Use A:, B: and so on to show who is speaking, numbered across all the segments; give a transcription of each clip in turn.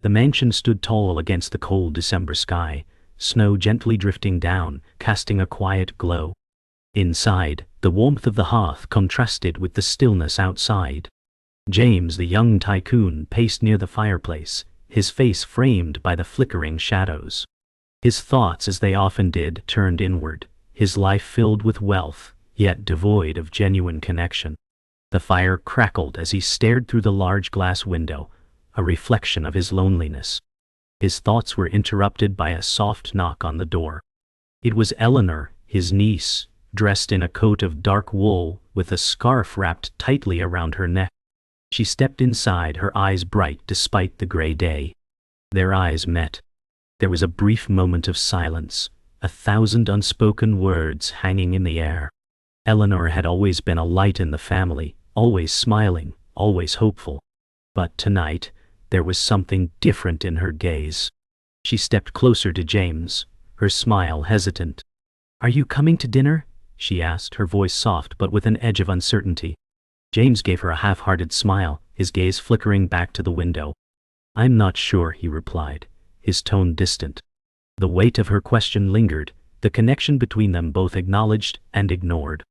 A: The mansion stood tall against the cold December sky, snow gently drifting down, casting a quiet glow. Inside, the warmth of the hearth contrasted with the stillness outside. James, the young tycoon, paced near the fireplace, his face framed by the flickering shadows. His thoughts, as they often did, turned inward, his life filled with wealth, yet devoid of genuine connection. The fire crackled as he stared through the large glass window, a reflection of his loneliness. His thoughts were interrupted by a soft knock on the door. It was Eleanor, his niece, dressed in a coat of dark wool with a scarf wrapped tightly around her neck. She stepped inside, her eyes bright despite the gray day. Their eyes met. There was a brief moment of silence, 1,000 unspoken words hanging in the air. Eleanor had always been a light in the family, always smiling, always hopeful. But tonight, there was something different in her gaze. She stepped closer to James, her smile hesitant. "Are you coming to dinner?" she asked, her voice soft but with an edge of uncertainty. James gave her a half-hearted smile, his gaze flickering back to the window. "I'm not sure," he replied, his tone distant. The weight of her question lingered, the connection between them both acknowledged and ignored.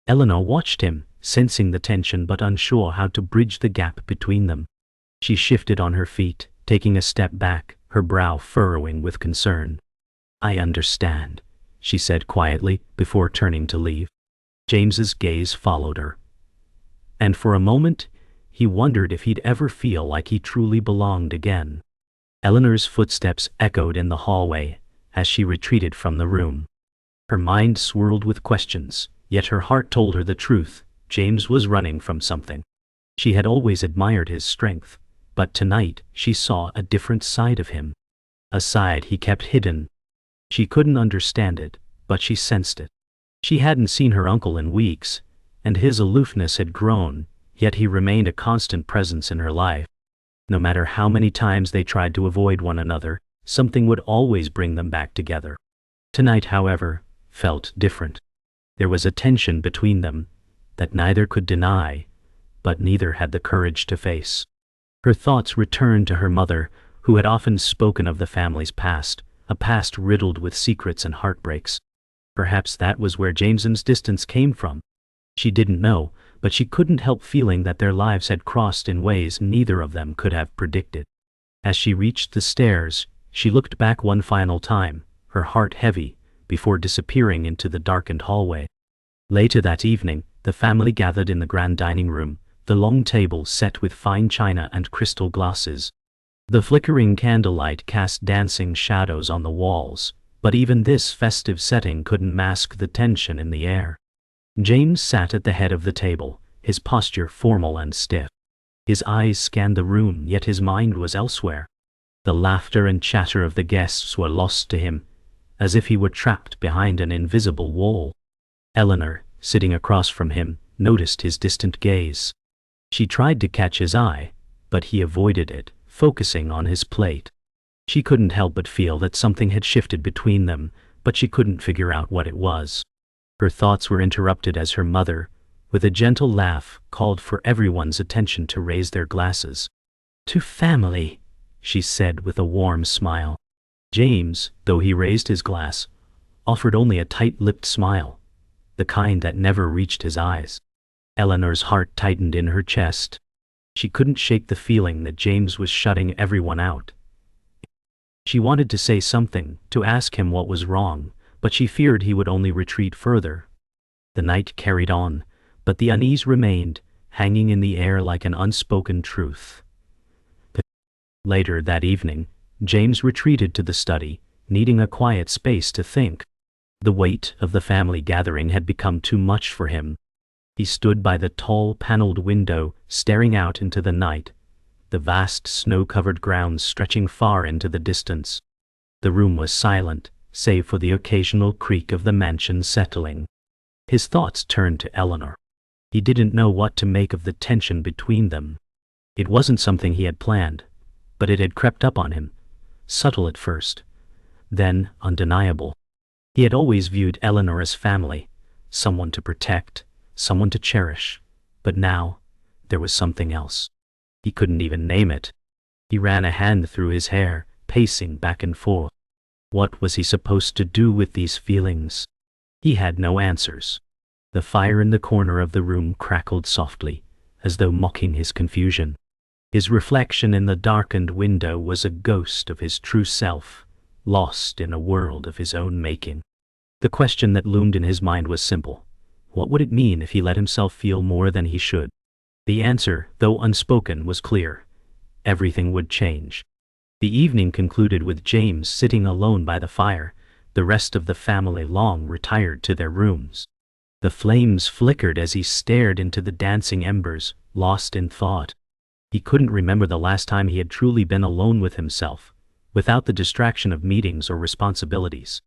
A: Eleanor watched him, sensing the tension but unsure how to bridge the gap between them. She shifted on her feet, taking a step back, her brow furrowing with concern. "I understand," she said quietly before turning to leave. James's gaze followed her. And for a moment, he wondered if he'd ever feel like he truly belonged again. Eleanor's footsteps echoed in the hallway as she retreated from the room. Her mind swirled with questions, yet her heart told her the truth. James was running from something. She had always admired his strength, but tonight she saw a different side of him. A side he kept hidden. She couldn't understand it, but she sensed it. She hadn't seen her uncle in weeks, and his aloofness had grown, yet he remained a constant presence in her life. No matter how many times they tried to avoid one another, something would always bring them back together. Tonight, however, felt different. There was a tension between them that neither could deny, but neither had the courage to face. Her thoughts returned to her mother, who had often spoken of the family's past, a past riddled with secrets and heartbreaks. Perhaps that was where James's distance came from. She didn't know, but she couldn't help feeling that their lives had crossed in ways neither of them could have predicted. As she reached the stairs, she looked back one final time, her heart heavy, before disappearing into the darkened hallway. Later that evening, the family gathered in the grand dining room, the long table set with fine china and crystal glasses. The flickering candlelight cast dancing shadows on the walls, but even this festive setting couldn't mask the tension in the air. James sat at the head of the table, his posture formal and stiff. His eyes scanned the room, yet his mind was elsewhere. The laughter and chatter of the guests were lost to him, as if he were trapped behind an invisible wall. Eleanor, sitting across from him, noticed his distant gaze. She tried to catch his eye, but he avoided it, focusing on his plate. She couldn't help but feel that something had shifted between them, but she couldn't figure out what it was. Her thoughts were interrupted as her mother, with a gentle laugh, called for everyone's attention to raise their glasses. "To family," she said with a warm smile. James, though he raised his glass, offered only a tight-lipped smile, the kind that never reached his eyes. Eleanor's heart tightened in her chest. She couldn't shake the feeling that James was shutting everyone out. She wanted to say something, to ask him what was wrong, but she feared he would only retreat further. The night carried on, but the unease remained, hanging in the air like an unspoken truth. Later that evening, James retreated to the study, needing a quiet space to think. The weight of the family gathering had become too much for him. He stood by the tall paneled window, staring out into the night, the vast snow-covered grounds stretching far into the distance. The room was silent, save for the occasional creak of the mansion settling. His thoughts turned to Eleanor. He didn't know what to make of the tension between them. It wasn't something he had planned, but it had crept up on him, subtle at first, then undeniable. He had always viewed Eleanor as family, someone to protect, someone to cherish, but now there was something else. He couldn't even name it. He ran a hand through his hair, pacing back and forth. What was he supposed to do with these feelings? He had no answers. The fire in the corner of the room crackled softly, as though mocking his confusion. His reflection in the darkened window was a ghost of his true self, lost in a world of his own making. The question that loomed in his mind was simple. What would it mean if he let himself feel more than he should? The answer, though unspoken, was clear. Everything would change. The evening concluded with James sitting alone by the fire, the rest of the family long retired to their rooms. The flames flickered as he stared into the dancing embers, lost in thought. He couldn't remember the last time he had truly been alone with himself, without the distraction of meetings or responsibilities.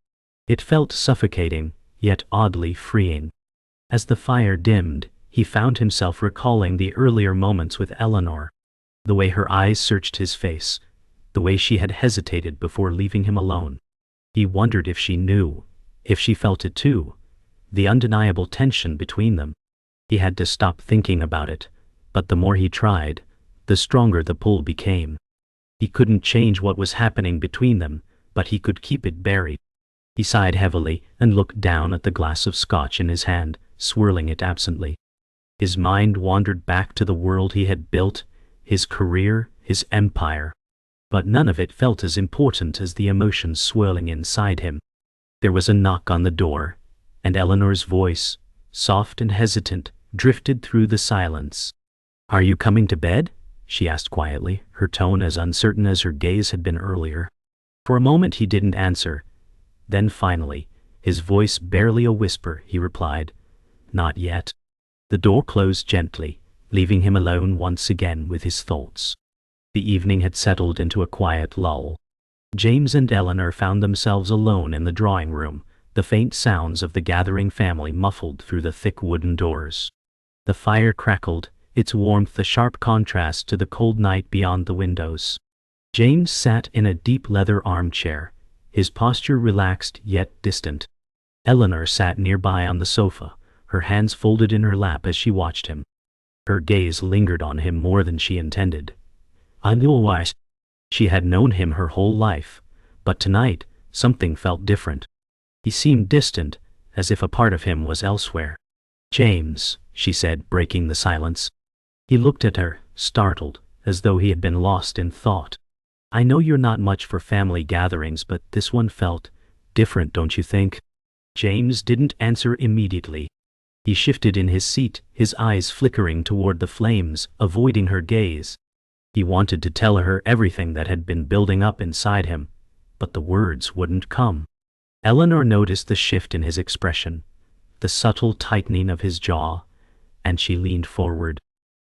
A: It felt suffocating, yet oddly freeing. As the fire dimmed, he found himself recalling the earlier moments with Eleanor. The way her eyes searched his face, the way she had hesitated before leaving him alone. He wondered if she knew, if she felt it too, the undeniable tension between them. He had to stop thinking about it, but the more he tried, the stronger the pull became. He couldn't change what was happening between them, but he could keep it buried. He sighed heavily and looked down at the glass of scotch in his hand, swirling it absently. His mind wandered back to the world he had built, his career, his empire. But none of it felt as important as the emotions swirling inside him. There was a knock on the door, and Eleanor's voice, soft and hesitant, drifted through the silence. "Are you coming to bed?" she asked quietly, her tone as uncertain as her gaze had been earlier. For a moment he didn't answer. Then finally, his voice barely a whisper, he replied, "Not yet." The door closed gently, leaving him alone once again with his thoughts. The evening had settled into a quiet lull. James and Eleanor found themselves alone in the drawing room, the faint sounds of the gathering family muffled through the thick wooden doors. The fire crackled, its warmth a sharp contrast to the cold night beyond the windows. James sat in a deep leather armchair, his posture relaxed yet distant. Eleanor sat nearby on the sofa, her hands folded in her lap as she watched him. Her gaze lingered on him more than she intended. I knew why. She had known him her whole life, but tonight something felt different. He seemed distant, as if a part of him was elsewhere. "James," she said, breaking the silence. He looked at her, startled, as though he had been lost in thought. "I know you're not much for family gatherings, but this one felt different, don't you think?" James didn't answer immediately. He shifted in his seat, his eyes flickering toward the flames, avoiding her gaze. He wanted to tell her everything that had been building up inside him, but the words wouldn't come. Eleanor noticed the shift in his expression, the subtle tightening of his jaw, and she leaned forward.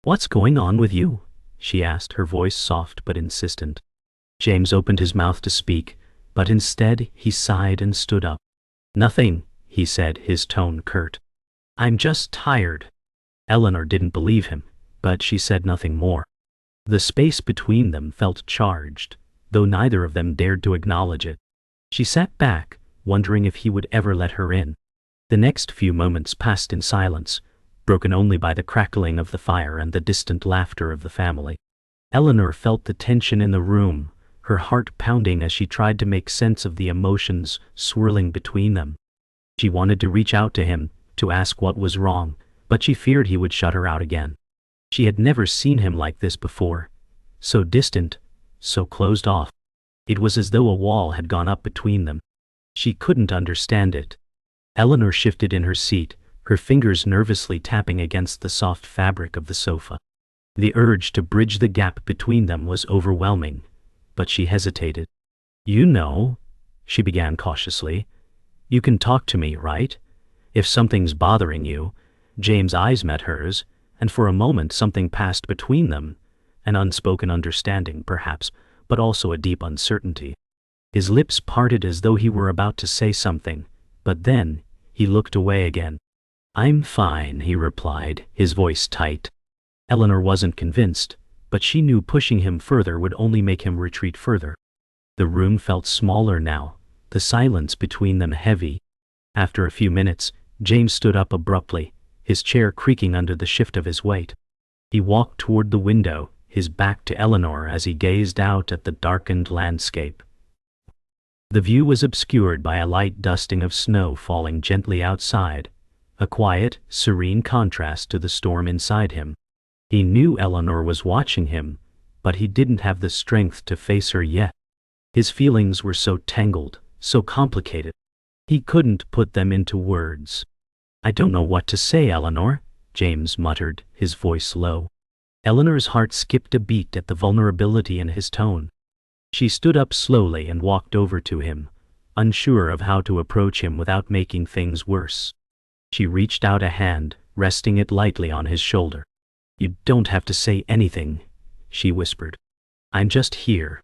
A: "What's going on with you?" she asked, her voice soft but insistent. James opened his mouth to speak, but instead he sighed and stood up. "Nothing," he said, his tone curt. "I'm just tired." Eleanor didn't believe him, but she said nothing more. The space between them felt charged, though neither of them dared to acknowledge it. She sat back, wondering if he would ever let her in. The next few moments passed in silence, broken only by the crackling of the fire and the distant laughter of the family. Eleanor felt the tension in the room, her heart pounding as she tried to make sense of the emotions swirling between them. She wanted to reach out to him, to ask what was wrong, but she feared he would shut her out again. She had never seen him like this before, so distant, so closed off. It was as though a wall had gone up between them. She couldn't understand it. Eleanor shifted in her seat, her fingers nervously tapping against the soft fabric of the sofa. The urge to bridge the gap between them was overwhelming, but she hesitated. "You know," she began cautiously, "you can talk to me, right? If something's bothering you." James' eyes met hers, and for a moment something passed between them, an unspoken understanding perhaps, but also a deep uncertainty. His lips parted as though he were about to say something, but then he looked away again. "I'm fine," he replied, his voice tight. Eleanor wasn't convinced, but she knew pushing him further would only make him retreat further. The room felt smaller now, the silence between them heavy. After a few minutes, James stood up abruptly, his chair creaking under the shift of his weight. He walked toward the window, his back to Eleanor as he gazed out at the darkened landscape. The view was obscured by a light dusting of snow falling gently outside, a quiet, serene contrast to the storm inside him. He knew Eleanor was watching him, but he didn't have the strength to face her yet. His feelings were so tangled, so complicated. He couldn't put them into words. "I don't know what to say, Eleanor," James muttered, his voice low. Eleanor's heart skipped a beat at the vulnerability in his tone. She stood up slowly and walked over to him, unsure of how to approach him without making things worse. She reached out a hand, resting it lightly on his shoulder. "You don't have to say anything," she whispered. "I'm just here."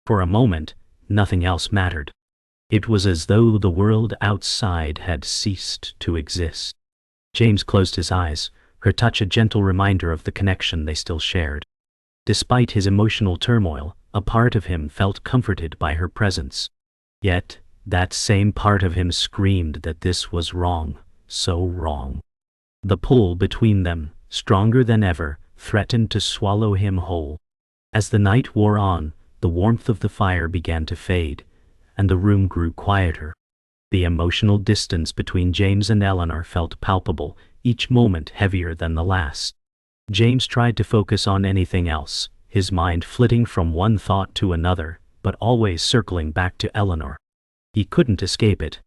A: For a moment, nothing else mattered. It was as though the world outside had ceased to exist. James closed his eyes, her touch a gentle reminder of the connection they still shared. Despite his emotional turmoil, a part of him felt comforted by her presence. Yet, that same part of him screamed that this was wrong, so wrong. The pull between them, stronger than ever, threatened to swallow him whole. As the night wore on, the warmth of the fire began to fade, and the room grew quieter. The emotional distance between James and Eleanor felt palpable, each moment heavier than the last. James tried to focus on anything else, his mind flitting from one thought to another, but always circling back to Eleanor. He couldn't escape it.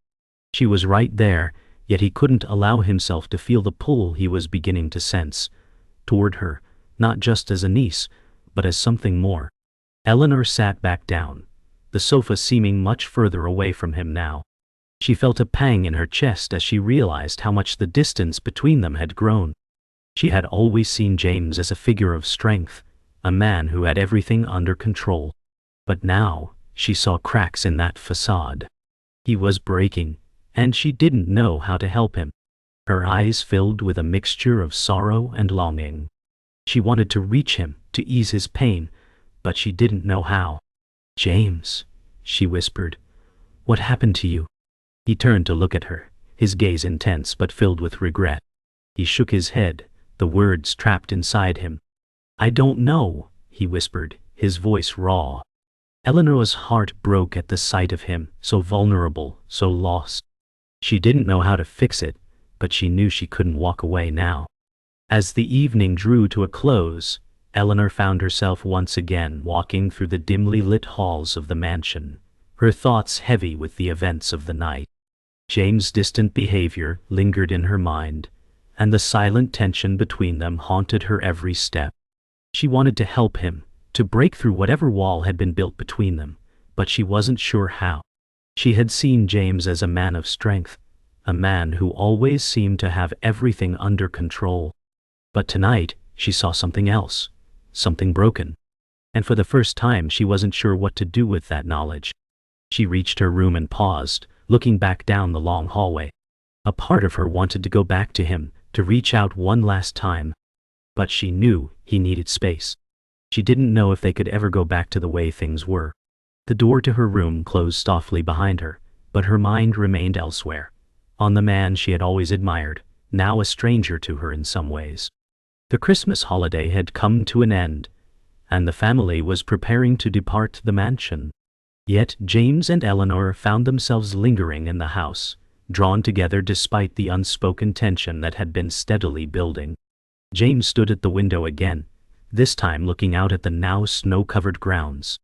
A: She was right there, yet he couldn't allow himself to feel the pull he was beginning to sense toward her, not just as a niece, but as something more. Eleanor sat back down, the sofa seeming much further away from him now. She felt a pang in her chest as she realized how much the distance between them had grown. She had always seen James as a figure of strength, a man who had everything under control. But now, she saw cracks in that facade. He was breaking, and she didn't know how to help him. Her eyes filled with a mixture of sorrow and longing. She wanted to reach him, to ease his pain, but she didn't know how. "James," she whispered, "what happened to you?" He turned to look at her, his gaze intense but filled with regret. He shook his head, the words trapped inside him. "I don't know," he whispered, his voice raw. Eleanor's heart broke at the sight of him, so vulnerable, so lost. She didn't know how to fix it, but she knew she couldn't walk away now. As the evening drew to a close, Eleanor found herself once again walking through the dimly lit halls of the mansion, her thoughts heavy with the events of the night. James' distant behavior lingered in her mind, and the silent tension between them haunted her every step. She wanted to help him, to break through whatever wall had been built between them, but she wasn't sure how. She had seen James as a man of strength, a man who always seemed to have everything under control. But tonight, she saw something else, something broken. And for the first time she wasn't sure what to do with that knowledge. She reached her room and paused, looking back down the long hallway. A part of her wanted to go back to him, to reach out one last time. But she knew he needed space. She didn't know if they could ever go back to the way things were. The door to her room closed softly behind her, but her mind remained elsewhere, on the man she had always admired, now a stranger to her in some ways. The Christmas holiday had come to an end, and the family was preparing to depart the mansion. Yet James and Eleanor found themselves lingering in the house, drawn together despite the unspoken tension that had been steadily building. James stood at the window again, this time looking out at the now snow-covered grounds.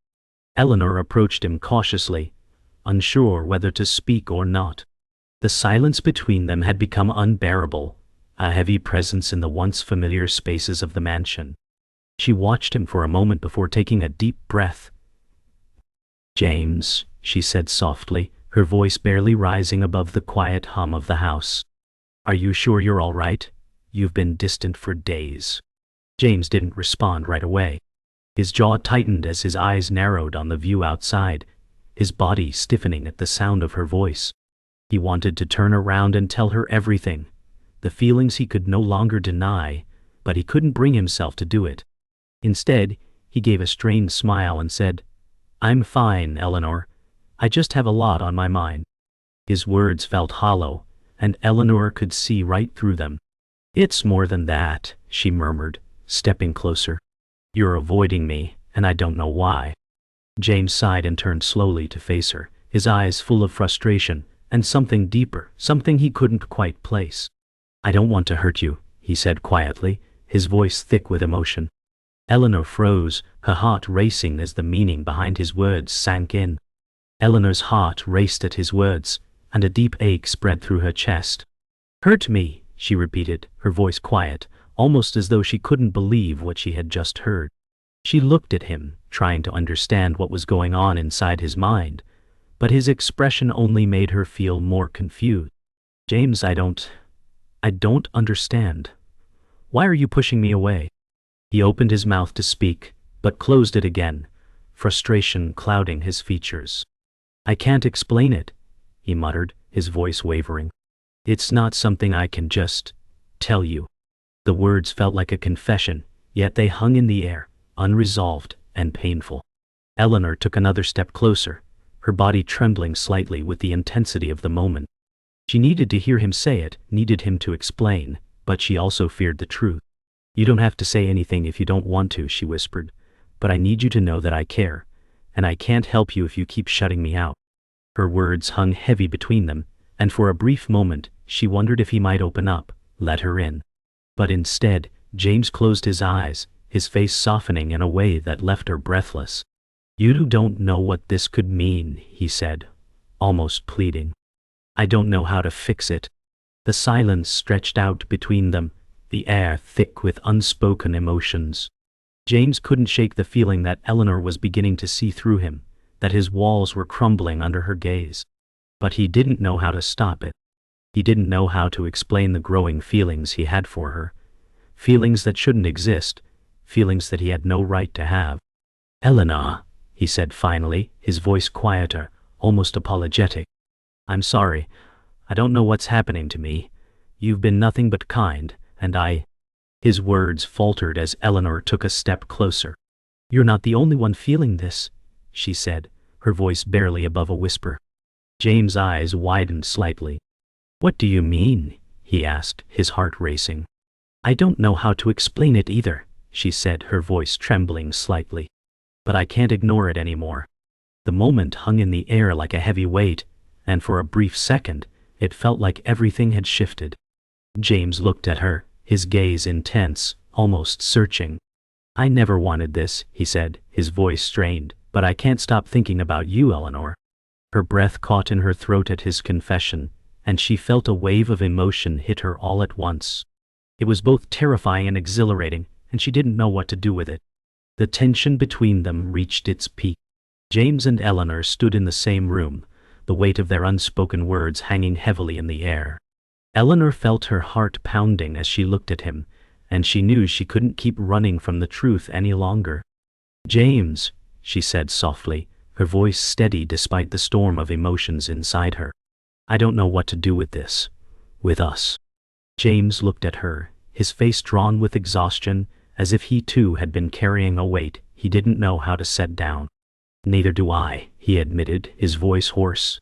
A: Eleanor approached him cautiously, unsure whether to speak or not. The silence between them had become unbearable, a heavy presence in the once familiar spaces of the mansion. She watched him for a moment before taking a deep breath. "James," she said softly, her voice barely rising above the quiet hum of the house. "Are you sure you're all right? You've been distant for days." James didn't respond right away. His jaw tightened as his eyes narrowed on the view outside, his body stiffening at the sound of her voice. He wanted to turn around and tell her everything, the feelings he could no longer deny, but he couldn't bring himself to do it. Instead, he gave a strained smile and said, "I'm fine, Eleanor. I just have a lot on my mind." His words felt hollow, and Eleanor could see right through them. "It's more than that," she murmured, stepping closer. You're avoiding me, and I don't know why. James sighed and turned slowly to face her, his eyes full of frustration, and something deeper, something he couldn't quite place. I don't want to hurt you, he said quietly, his voice thick with emotion. Eleanor froze, her heart racing as the meaning behind his words sank in. Eleanor's heart raced at his words, and a deep ache spread through her chest. Hurt me, she repeated, her voice quiet, almost as though she couldn't believe what she had just heard. She looked at him, trying to understand what was going on inside his mind, but his expression only made her feel more confused. James, I don't understand. Why are you pushing me away? He opened his mouth to speak, but closed it again, frustration clouding his features. I can't explain it, he muttered, his voice wavering. It's not something I can just tell you. The words felt like a confession, yet they hung in the air, unresolved and painful. Eleanor took another step closer, her body trembling slightly with the intensity of the moment. She needed to hear him say it, needed him to explain, but she also feared the truth. You don't have to say anything if you don't want to, she whispered, but I need you to know that I care, and I can't help you if you keep shutting me out. Her words hung heavy between them, and for a brief moment, she wondered if he might open up, let her in. But instead, James closed his eyes, his face softening in a way that left her breathless. You don't know what this could mean, he said, almost pleading. I don't know how to fix it. The silence stretched out between them, the air thick with unspoken emotions. James couldn't shake the feeling that Eleanor was beginning to see through him, that his walls were crumbling under her gaze. But he didn't know how to stop it. He didn't know how to explain the growing feelings he had for her. Feelings that shouldn't exist, feelings that he had no right to have. Eleanor, he said finally, his voice quieter, almost apologetic. I'm sorry. I don't know what's happening to me. You've been nothing but kind, and I... His words faltered as Eleanor took a step closer. You're not the only one feeling this, she said, her voice barely above a whisper. James' eyes widened slightly. What do you mean? He asked, his heart racing. I don't know how to explain it either, she said, her voice trembling slightly. But I can't ignore it anymore. The moment hung in the air like a heavy weight, and for a brief second, it felt like everything had shifted. James looked at her, his gaze intense, almost searching. I never wanted this, he said, his voice strained, but I can't stop thinking about you, Eleanor. Her breath caught in her throat at his confession, and she felt a wave of emotion hit her all at once. It was both terrifying and exhilarating, and she didn't know what to do with it. The tension between them reached its peak. James and Eleanor stood in the same room, the weight of their unspoken words hanging heavily in the air. Eleanor felt her heart pounding as she looked at him, and she knew she couldn't keep running from the truth any longer. James, she said softly, her voice steady despite the storm of emotions inside her. I don't know what to do with this. With us. James looked at her, his face drawn with exhaustion, as if he too had been carrying a weight he didn't know how to set down. Neither do I, he admitted, his voice hoarse.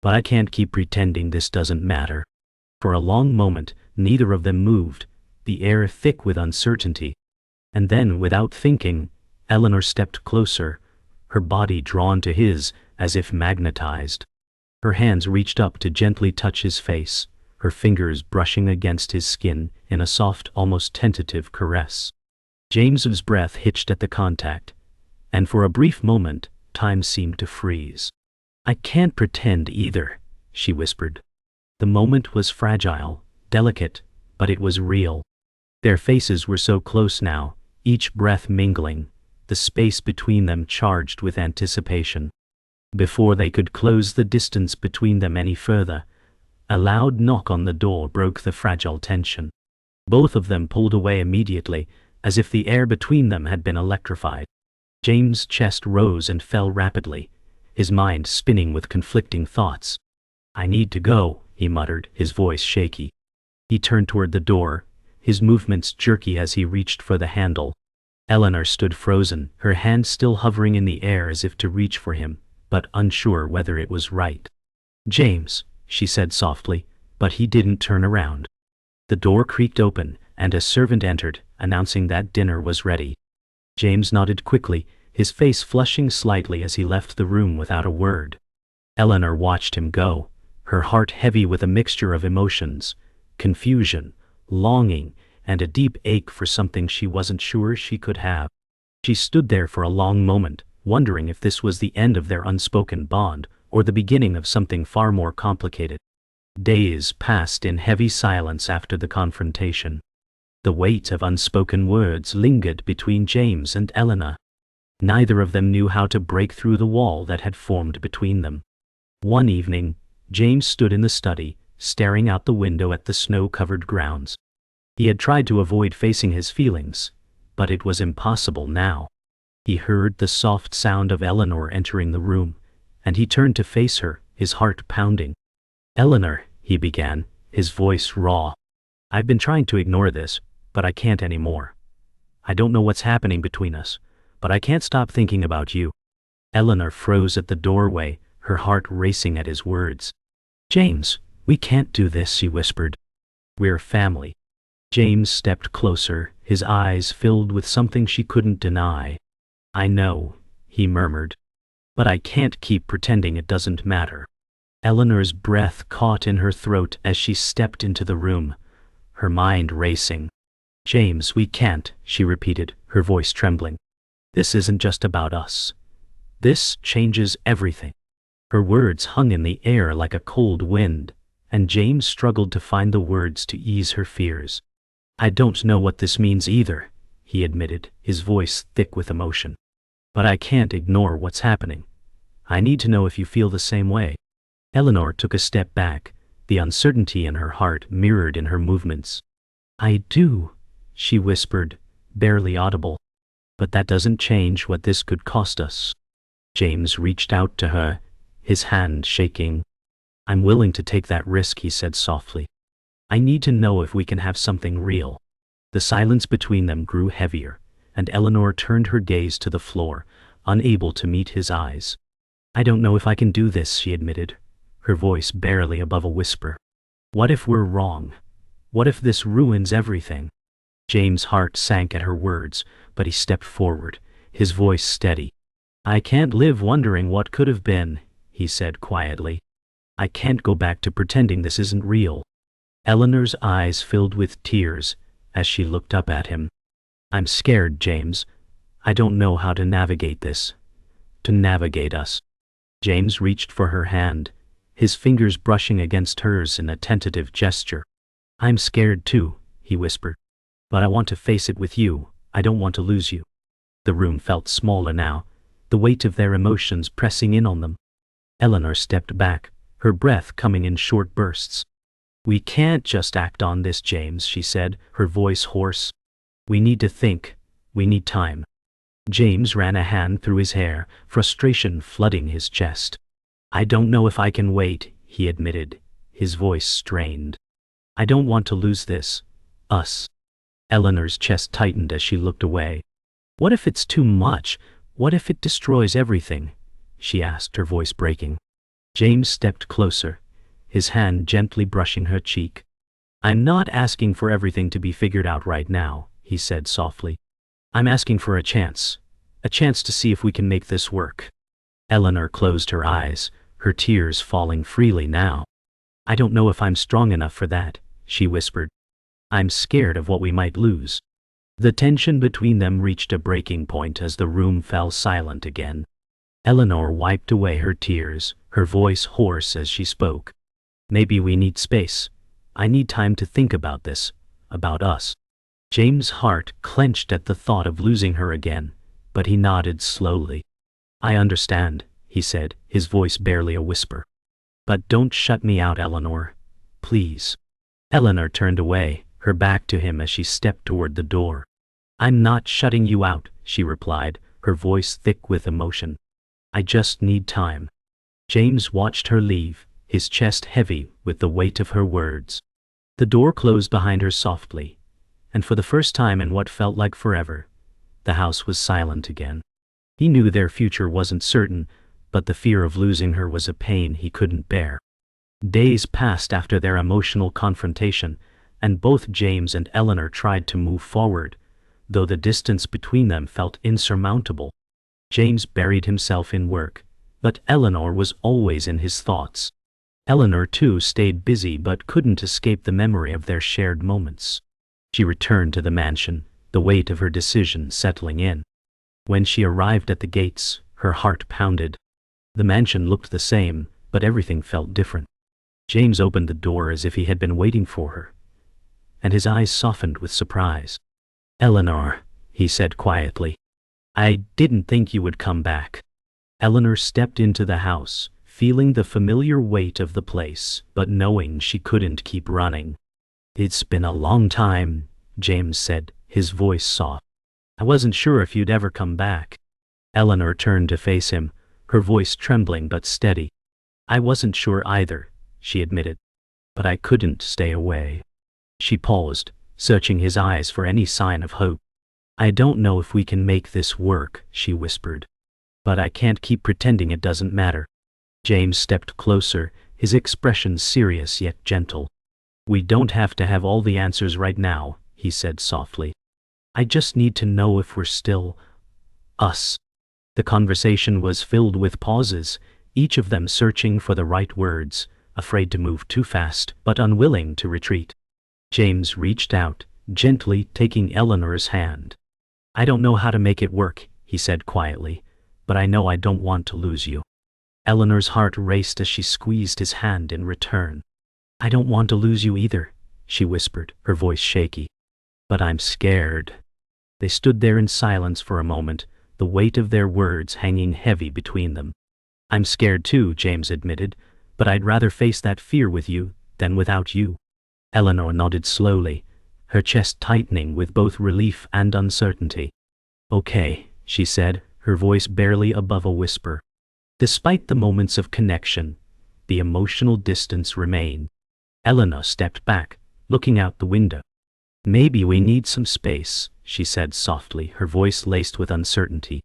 A: But I can't keep pretending this doesn't matter. For a long moment, neither of them moved, the air thick with uncertainty. And then, without thinking, Eleanor stepped closer, her body drawn to his, as if magnetized. Her hands reached up to gently touch his face, her fingers brushing against his skin in a soft, almost tentative caress. James's breath hitched at the contact, and for a brief moment, time seemed to freeze. I can't pretend either, she whispered. The moment was fragile, delicate, but it was real. Their faces were so close now, each breath mingling, the space between them charged with anticipation. Before they could close the distance between them any further, a loud knock on the door broke the fragile tension. Both of them pulled away immediately, as if the air between them had been electrified. James' chest rose and fell rapidly, his mind spinning with conflicting thoughts. I need to go, he muttered, his voice shaky. He turned toward the door, his movements jerky as he reached for the handle. Eleanor stood frozen, her hand still hovering in the air as if to reach for him, but unsure whether it was right. James, she said softly, but he didn't turn around. The door creaked open, and a servant entered, announcing that dinner was ready. James nodded quickly, his face flushing slightly as he left the room without a word. Eleanor watched him go, her heart heavy with a mixture of emotions, confusion, longing, and a deep ache for something she wasn't sure she could have. She stood there for a long moment, wondering if this was the end of their unspoken bond, or the beginning of something far more complicated. Days passed in heavy silence after the confrontation. The weight of unspoken words lingered between James and Eleanor. Neither of them knew how to break through the wall that had formed between them. One evening, James stood in the study, staring out the window at the snow-covered grounds. He had tried to avoid facing his feelings, but it was impossible now. He heard the soft sound of Eleanor entering the room, and he turned to face her, his heart pounding. "Eleanor," he began, his voice raw. "I've been trying to ignore this, but I can't anymore. I don't know what's happening between us, but I can't stop thinking about you." Eleanor froze at the doorway, her heart racing at his words. "James, we can't do this," she whispered. "We're family." James stepped closer, his eyes filled with something she couldn't deny. "I know," he murmured. "But I can't keep pretending it doesn't matter." Eleanor's breath caught in her throat as she stepped into the room, her mind racing. "James, we can't," she repeated, her voice trembling. "This isn't just about us. This changes everything." Her words hung in the air like a cold wind, and James struggled to find the words to ease her fears. "I don't know what this means either," he admitted, his voice thick with emotion. "But I can't ignore what's happening. I need to know if you feel the same way." Eleanor took a step back, the uncertainty in her heart mirrored in her movements. "I do," she whispered, barely audible. "But that doesn't change what this could cost us." James reached out to her, his hand shaking. "I'm willing to take that risk," he said softly. "I need to know if we can have something real." The silence between them grew heavier, and Eleanor turned her gaze to the floor, unable to meet his eyes. "I don't know if I can do this," she admitted, her voice barely above a whisper. "What if we're wrong? What if this ruins everything?" James' heart sank at her words, but he stepped forward, his voice steady. "I can't live wondering what could have been," he said quietly. "I can't go back to pretending this isn't real." Eleanor's eyes filled with tears as she looked up at him. "I'm scared, James. I don't know how to navigate this. To navigate us." James reached for her hand, his fingers brushing against hers in a tentative gesture. "I'm scared too," he whispered. "But I want to face it with you. I don't want to lose you." The room felt smaller now, the weight of their emotions pressing in on them. Eleanor stepped back, her breath coming in short bursts. "We can't just act on this, James," she said, her voice hoarse. "We need to think. We need time." James ran a hand through his hair, frustration flooding his chest. "I don't know if I can wait," he admitted, his voice strained. "I don't want to lose this. Us." Eleanor's chest tightened as she looked away. "What if it's too much? What if it destroys everything?" she asked, her voice breaking. James stepped closer, his hand gently brushing her cheek. "I'm not asking for everything to be figured out right now," he said softly. "I'm asking for a chance to see if we can make this work." Eleanor closed her eyes, her tears falling freely now. "I don't know if I'm strong enough for that," she whispered. "I'm scared of what we might lose." The tension between them reached a breaking point as the room fell silent again. Eleanor wiped away her tears, her voice hoarse as she spoke. "Maybe we need space. I need time to think about this, about us." James' heart clenched at the thought of losing her again, but he nodded slowly. "I understand," he said, his voice barely a whisper. "But don't shut me out, Eleanor. Please." Eleanor turned away, her back to him as she stepped toward the door. "I'm not shutting you out," she replied, her voice thick with emotion. "I just need time." James watched her leave, his chest heavy with the weight of her words. The door closed behind her softly, and for the first time in what felt like forever, the house was silent again. He knew their future wasn't certain, but the fear of losing her was a pain he couldn't bear. Days passed after their emotional confrontation, and both James and Eleanor tried to move forward, though the distance between them felt insurmountable. James buried himself in work, but Eleanor was always in his thoughts. Eleanor too stayed busy but couldn't escape the memory of their shared moments. She returned to the mansion, the weight of her decision settling in. When she arrived at the gates, her heart pounded. The mansion looked the same, but everything felt different. James opened the door as if he had been waiting for her, and his eyes softened with surprise. "Eleanor," he said quietly. "I didn't think you would come back." Eleanor stepped into the house, feeling the familiar weight of the place, but knowing she couldn't keep running. "It's been a long time," James said, his voice soft. "I wasn't sure if you'd ever come back." Eleanor turned to face him, her voice trembling but steady. "I wasn't sure either," she admitted. "But I couldn't stay away." She paused, searching his eyes for any sign of hope. "I don't know if we can make this work," she whispered. "But I can't keep pretending it doesn't matter." James stepped closer, his expression serious yet gentle. "We don't have to have all the answers right now," he said softly. "I just need to know if we're still us." The conversation was filled with pauses, each of them searching for the right words, afraid to move too fast, but unwilling to retreat. James reached out, gently taking Eleanor's hand. "I don't know how to make it work," he said quietly, "but I know I don't want to lose you." Eleanor's heart raced as she squeezed his hand in return. "I don't want to lose you either," she whispered, her voice shaky. "But I'm scared." They stood there in silence for a moment, the weight of their words hanging heavy between them. "I'm scared too," James admitted, "but I'd rather face that fear with you than without you." Eleanor nodded slowly, her chest tightening with both relief and uncertainty. "Okay," she said, her voice barely above a whisper. Despite the moments of connection, the emotional distance remained. Eleanor stepped back, looking out the window. "Maybe we need some space," she said softly, her voice laced with uncertainty.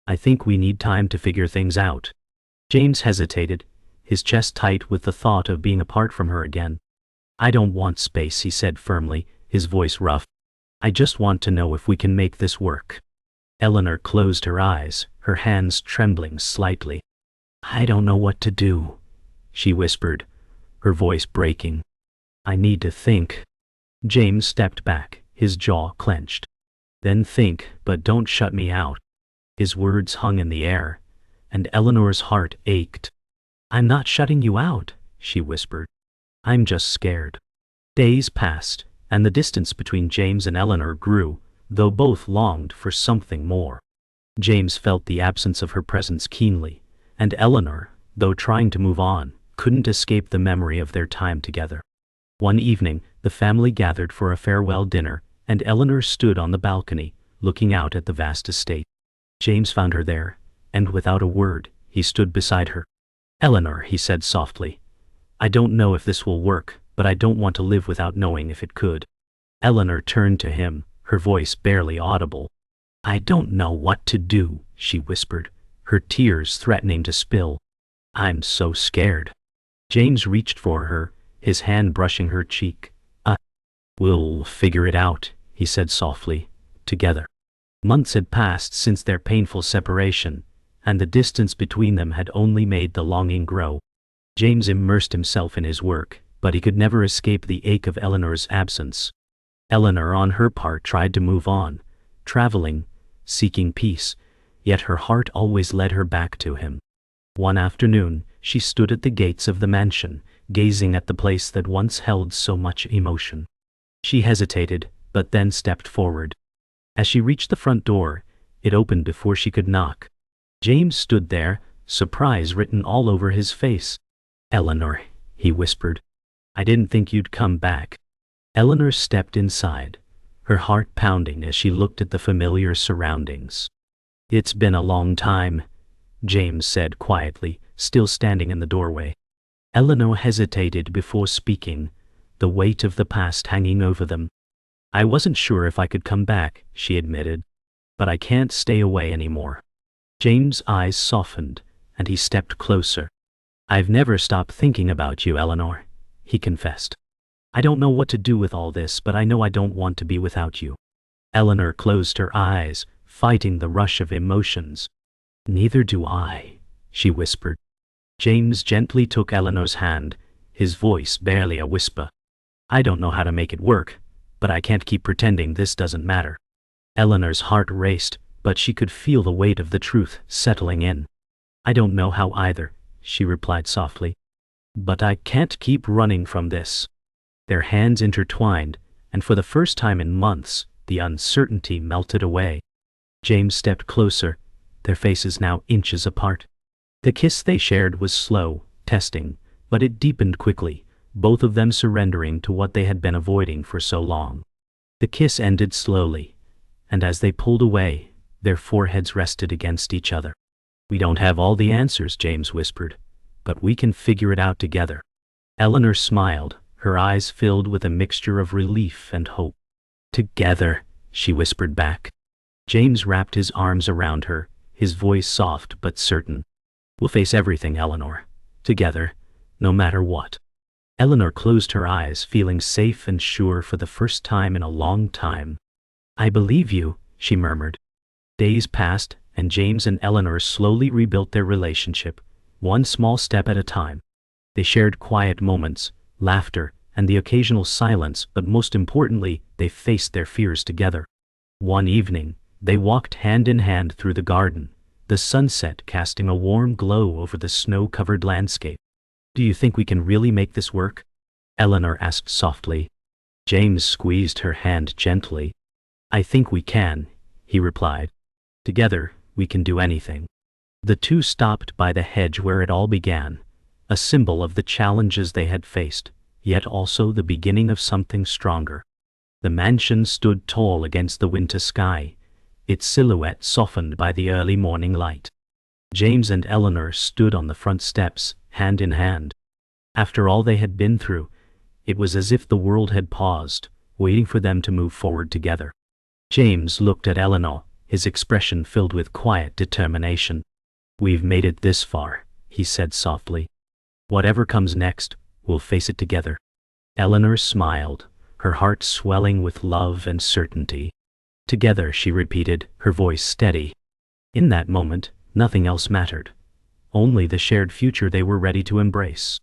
A: "I think we need time to figure things out." James hesitated, his chest tight with the thought of being apart from her again. "I don't want space," he said firmly, his voice rough. "I just want to know if we can make this work." Eleanor closed her eyes, her hands trembling slightly. "I don't know what to do," she whispered, her voice breaking. "I need to think." James stepped back, his jaw clenched. "Then think, but don't shut me out." His words hung in the air, and Eleanor's heart ached. "I'm not shutting you out," she whispered. "I'm just scared." Days passed, and the distance between James and Eleanor grew, though both longed for something more. James felt the absence of her presence keenly, and Eleanor, though trying to move on, couldn't escape the memory of their time together. One evening, the family gathered for a farewell dinner, and Eleanor stood on the balcony, looking out at the vast estate. James found her there, and without a word, he stood beside her. "Eleanor," he said softly, "I don't know if this will work, but I don't want to live without knowing if it could." Eleanor turned to him, her voice barely audible. "I don't know what to do," she whispered, her tears threatening to spill. "I'm so scared." James reached for her, his hand brushing her cheek. "We'll figure it out," he said softly, "together." Months had passed since their painful separation, and the distance between them had only made the longing grow. James immersed himself in his work, but he could never escape the ache of Eleanor's absence. Eleanor, on her part, tried to move on, traveling, seeking peace, yet her heart always led her back to him. One afternoon, she stood at the gates of the mansion, gazing at the place that once held so much emotion. She hesitated, but then stepped forward. As she reached the front door, it opened before she could knock. James stood there, surprise written all over his face. "Eleanor," he whispered, "I didn't think you'd come back." Eleanor stepped inside, her heart pounding as she looked at the familiar surroundings. "It's been a long time," James said quietly, still standing in the doorway. Eleanor hesitated before speaking, the weight of the past hanging over them. "I wasn't sure if I could come back," she admitted, "but I can't stay away anymore." James' eyes softened, and he stepped closer. "I've never stopped thinking about you, Eleanor," he confessed. "I don't know what to do with all this, but I know I don't want to be without you." Eleanor closed her eyes, fighting the rush of emotions. "Neither do I," she whispered. James gently took Eleanor's hand, his voice barely a whisper. "I don't know how to make it work, but I can't keep pretending this doesn't matter." Eleanor's heart raced, but she could feel the weight of the truth settling in. "I don't know how either," she replied softly. "But I can't keep running from this." Their hands intertwined, and for the first time in months, the uncertainty melted away. James stepped closer, their faces now inches apart. The kiss they shared was slow, testing, but it deepened quickly, both of them surrendering to what they had been avoiding for so long. The kiss ended slowly, and as they pulled away, their foreheads rested against each other. "We don't have all the answers," James whispered, "but we can figure it out together." Eleanor smiled, her eyes filled with a mixture of relief and hope. "Together," she whispered back. James wrapped his arms around her, his voice soft but certain. "We'll face everything, Eleanor. Together, no matter what." Eleanor closed her eyes, feeling safe and sure for the first time in a long time. "I believe you," she murmured. Days passed, and James and Eleanor slowly rebuilt their relationship, one small step at a time. They shared quiet moments, laughter, and the occasional silence, but most importantly, they faced their fears together. One evening, they walked hand in hand through the garden, the sunset casting a warm glow over the snow-covered landscape. "Do you think we can really make this work?" Eleanor asked softly. James squeezed her hand gently. "I think we can," he replied. "Together, we can do anything." The two stopped by the hedge where it all began, a symbol of the challenges they had faced, yet also the beginning of something stronger. The mansion stood tall against the winter sky, its silhouette softened by the early morning light. James and Eleanor stood on the front steps, hand in hand. After all they had been through, it was as if the world had paused, waiting for them to move forward together. James looked at Eleanor, his expression filled with quiet determination. "We've made it this far," he said softly. "Whatever comes next, we'll face it together." Eleanor smiled, her heart swelling with love and certainty. "Together," she repeated, her voice steady. In that moment, nothing else mattered. Only the shared future they were ready to embrace.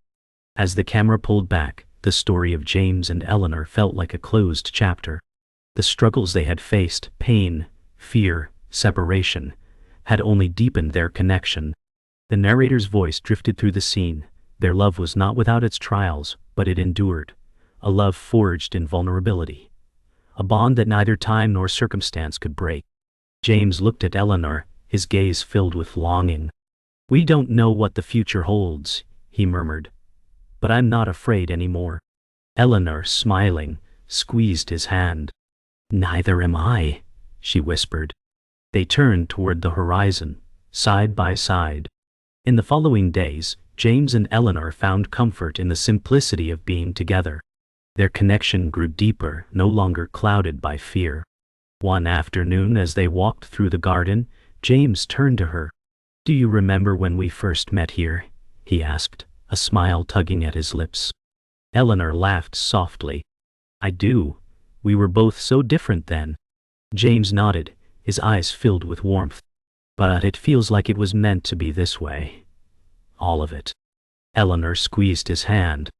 A: As the camera pulled back, the story of James and Eleanor felt like a closed chapter. The struggles they had faced, pain, fear, separation, had only deepened their connection. The narrator's voice drifted through the scene. Their love was not without its trials, but it endured. A love forged in vulnerability. A bond that neither time nor circumstance could break. James looked at Eleanor, his gaze filled with longing. "We don't know what the future holds," he murmured. "But I'm not afraid anymore." Eleanor, smiling, squeezed his hand. "Neither am I," she whispered. They turned toward the horizon, side by side. In the following days, James and Eleanor found comfort in the simplicity of being together. Their connection grew deeper, no longer clouded by fear. One afternoon, as they walked through the garden, James turned to her. "Do you remember when we first met here?" he asked, a smile tugging at his lips. Eleanor laughed softly. "I do. We were both so different then." James nodded, his eyes filled with warmth. "But it feels like it was meant to be this way. All of it." Eleanor squeezed his hand.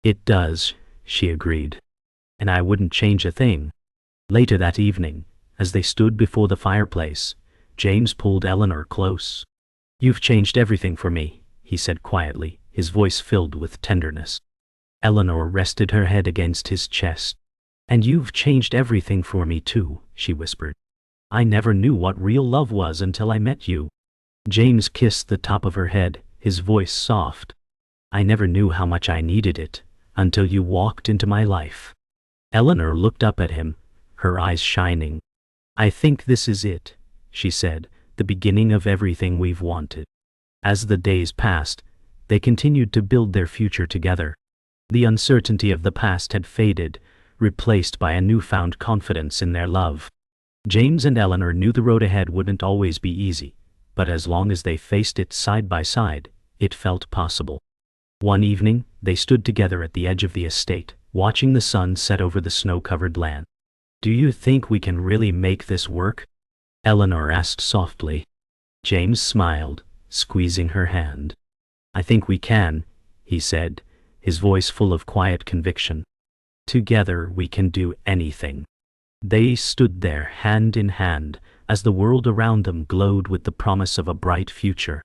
A: "It does," she agreed. "And I wouldn't change a thing." Later that evening, as they stood before the fireplace, James pulled Eleanor close. "You've changed everything for me," he said quietly, his voice filled with tenderness. Eleanor rested her head against his chest. "And you've changed everything for me too," she whispered. "I never knew what real love was until I met you." James kissed the top of her head, his voice soft. "I never knew how much I needed it, until you walked into my life." Eleanor looked up at him, her eyes shining. "I think this is it," she said, "the beginning of everything we've wanted." As the days passed, they continued to build their future together. The uncertainty of the past had faded, replaced by a newfound confidence in their love. James and Eleanor knew the road ahead wouldn't always be easy, but as long as they faced it side by side, it felt possible. One evening, they stood together at the edge of the estate, watching the sun set over the snow-covered land. Do you think we can really make this work? Eleanor asked softly. James smiled, squeezing her hand. I think we can, he said, his voice full of quiet conviction. Together we can do anything. They stood there hand in hand, as the world around them glowed with the promise of a bright future.